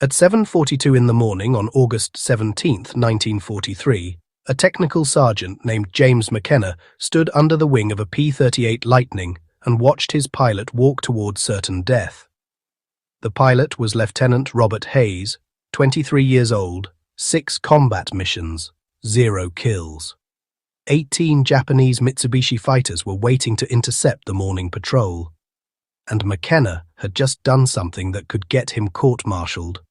At 7:42 in the morning on August 17, 1943, a technical sergeant named James McKenna stood under the wing of a P-38 Lightning and watched his pilot walk toward certain death. The pilot was Lieutenant Robert Hayes, 23 years old, 6 combat missions, 0 kills. 18 Japanese Mitsubishi fighters were waiting to intercept the morning patrol, and McKenna had just done something that could get him court-martialed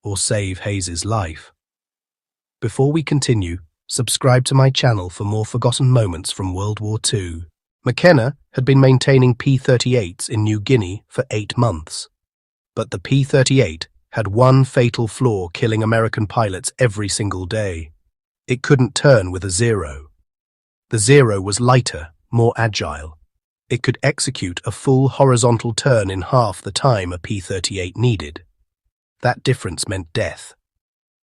or save Hayes's life. Before we continue, subscribe to my channel for more forgotten moments from World War II. McKenna had been maintaining P-38s in New Guinea for 8 months, but the P-38 had one fatal flaw, killing American pilots every single day. It couldn't turn with a zero. The zero was lighter, more agile. It could execute a full horizontal turn in half the time a P-38 needed. That difference meant death.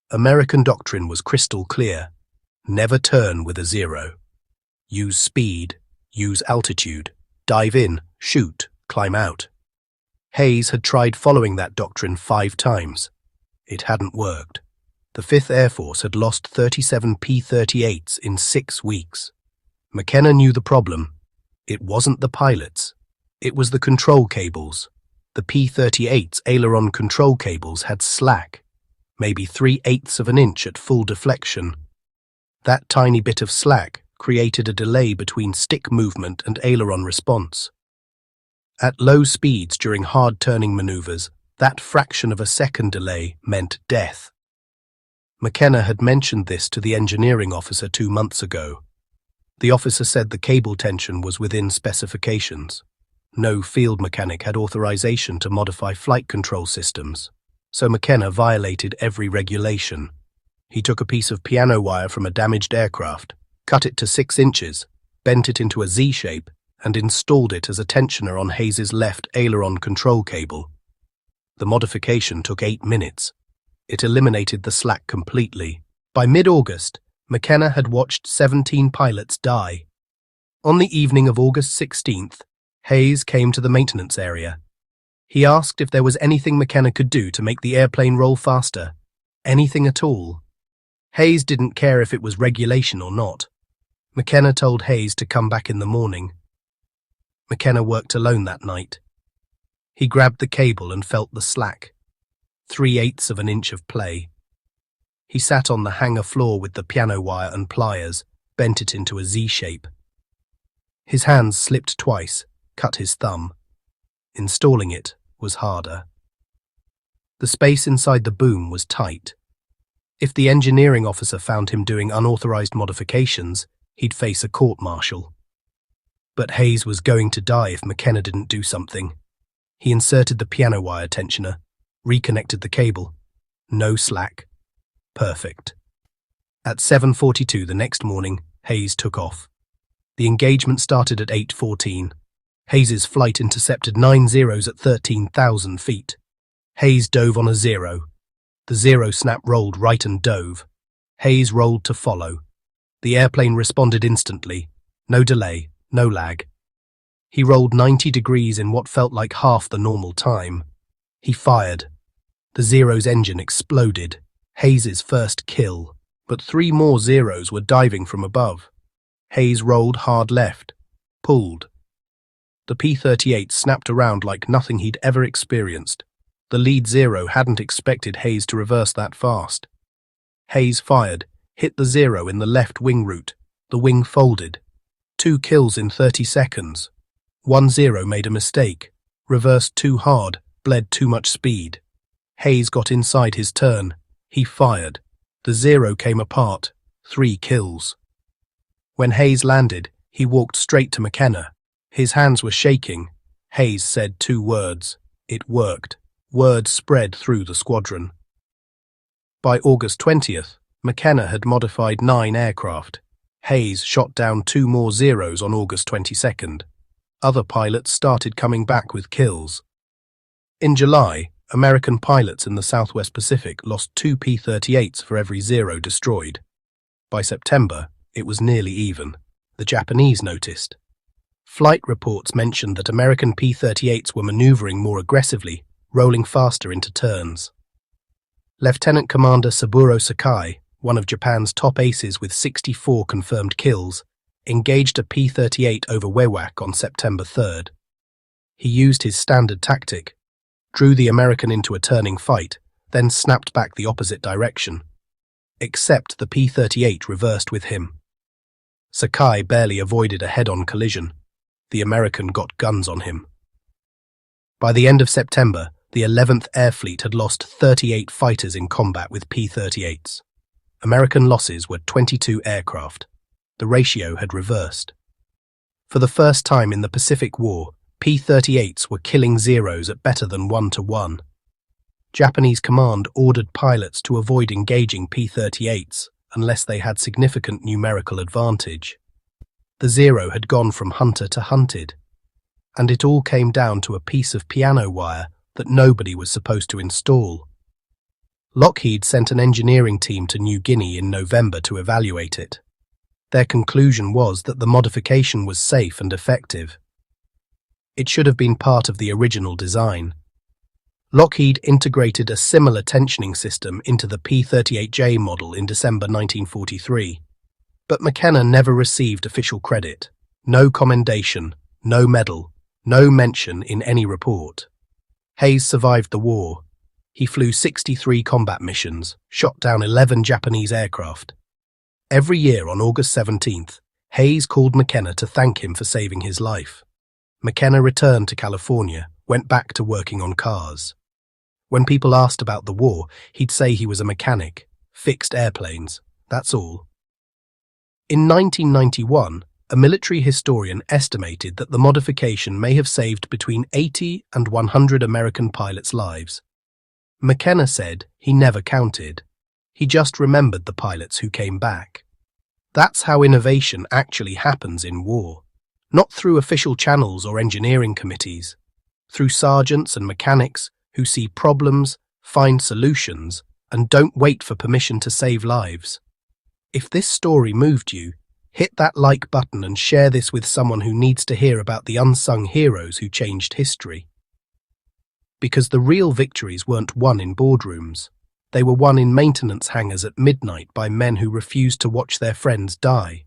American doctrine was crystal clear. Never turn with a zero. Use speed, use altitude, dive in, shoot, climb out. Hayes had tried following that doctrine 5 times. It hadn't worked. The 5th Air Force had lost 37 P-38s in 6 weeks. McKenna knew the problem. It wasn't the pilots. It was the control cables. The P-38's aileron control cables had slack, maybe 3/8 of an inch at full deflection. That tiny bit of slack created a delay between stick movement and aileron response. At low speeds during hard turning maneuvers, that fraction of a second delay meant death. McKenna had mentioned this to the engineering officer 2 months ago. The officer said the cable tension was within specifications. No field mechanic had authorization to modify flight control systems, so McKenna violated every regulation. He took a piece of piano wire from a damaged aircraft, cut it to 6 inches, bent it into a Z shape, and installed it as a tensioner on Hayes's left aileron control cable. The modification took 8 minutes. It eliminated the slack completely. By mid-August, McKenna had watched 17 pilots die. On the evening of August 16th, Hayes came to the maintenance area. He asked if there was anything McKenna could do to make the airplane roll faster. Anything at all. Hayes didn't care if it was regulation or not. McKenna told Hayes to come back in the morning. McKenna worked alone that night. He grabbed the cable and felt the slack. 3/8 of an inch of play. He sat on the hangar floor with the piano wire and pliers, bent it into a Z shape. His hands slipped twice, cut his thumb. Installing it was harder. The space inside the boom was tight. If the engineering officer found him doing unauthorized modifications, he'd face a court-martial. But Hayes was going to die if McKenna didn't do something. He inserted the piano wire tensioner, reconnected the cable. No slack. Perfect. At 7:42 the next morning, Hayes took off. The engagement started at 8:14. Hayes's flight intercepted 9 zeros at 13,000 feet. Hayes dove on a zero. The zero snap rolled right and dove. Hayes rolled to follow. The airplane responded instantly. No delay, no lag. He rolled 90 degrees in what felt like half the normal time. He fired. The zero's engine exploded. Hayes's first kill, but 3 more zeros were diving from above. Hayes rolled hard left, pulled. The P-38 snapped around like nothing he'd ever experienced. The lead zero hadn't expected Hayes to reverse that fast. Hayes fired, hit the zero in the left wing root. The wing folded. 2 kills in 30 seconds. 1 zero made a mistake, reversed too hard, bled too much speed. Hayes got inside his turn. He fired. The zero came apart. 3 kills. When Hayes landed, he walked straight to McKenna. His hands were shaking. Hayes said 2 words. It worked. Word spread through the squadron. By August 20th, McKenna had modified 9 aircraft. Hayes shot down 2 more zeros on August 22nd. Other pilots started coming back with kills. In July, American pilots in the Southwest Pacific lost 2 P-38s for every zero destroyed. By September, it was nearly even. The Japanese noticed. Flight reports mentioned that American P-38s were maneuvering more aggressively, rolling faster into turns. Lieutenant Commander Saburo Sakai, one of Japan's top aces with 64 confirmed kills, engaged a P-38 over Wewak on September 3rd. He used his standard tactic, drew the American into a turning fight, then snapped back the opposite direction. Except the P-38 reversed with him. Sakai barely avoided a head-on collision. The American got guns on him. By the end of September, the 11th Air Fleet had lost 38 fighters in combat with P-38s. American losses were 22 aircraft. The ratio had reversed. For the first time in the Pacific War, P-38s were killing Zeros at better than 1-to-1. Japanese command ordered pilots to avoid engaging P-38s unless they had significant numerical advantage. The Zero had gone from hunter to hunted, and it all came down to a piece of piano wire that nobody was supposed to install. Lockheed sent an engineering team to New Guinea in November to evaluate it. Their conclusion was that the modification was safe and effective. It should have been part of the original design. Lockheed integrated a similar tensioning system into the P-38J model in December 1943, but McKenna never received official credit. No commendation, no medal, no mention in any report. Hayes survived the war. He flew 63 combat missions, shot down 11 Japanese aircraft. Every year on August 17th, Hayes called McKenna to thank him for saving his life. McKenna returned to California, went back to working on cars. When people asked about the war, he'd say he was a mechanic, fixed airplanes, that's all. In 1991, a military historian estimated that the modification may have saved between 80 and 100 American pilots' lives. McKenna said he never counted. He just remembered the pilots who came back. That's how innovation actually happens in war. Not through official channels or engineering committees. Through sergeants and mechanics who see problems, find solutions, and don't wait for permission to save lives. If this story moved you, hit that like button and share this with someone who needs to hear about the unsung heroes who changed history. Because the real victories weren't won in boardrooms. They were won in maintenance hangars at midnight by men who refused to watch their friends die.